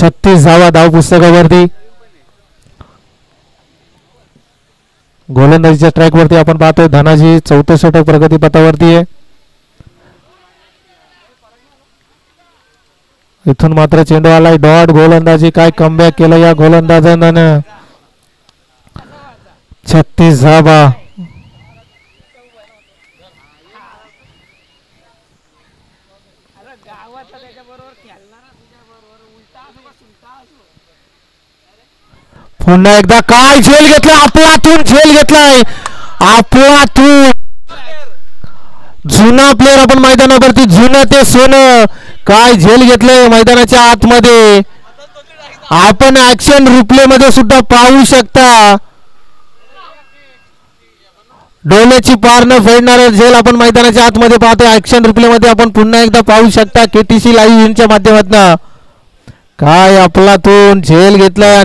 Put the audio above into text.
36 धावा धाव पुस्तकावरती. गोलंदाजीच्या स्ट्राईक वरती आपण पाहतोय धनाजी. चौथं षटक प्रगतीपथावरती आहे. इथून मात्र चेंडू आलाय डॉट. गोलंदाजी काय कमबॅक केलं या गोलंदाजानं. 36 धावा. पुन्हा एकदा काय झेल घेतला. आपलातून झेल घेतलाय. आपलातून जुना प्लेअर आपण मैदानावरती. जुनं ते सोनं. काय झेल घेतलंय मैदानाच्या आतमध्ये. आपण ऍक्शन रिप्ले मध्ये सुद्धा पाहू शकता. डोळ्याची पार न फेडणारं झेल आपण मैदानाच्या आतमध्ये पाहतो. ऍक्शन रिप्ले मध्ये आपण पुन्हा एकदा पाहू शकता. KTC लाईव्ह च्या माध्यमातून काय आपलातून झेल घेतलाय.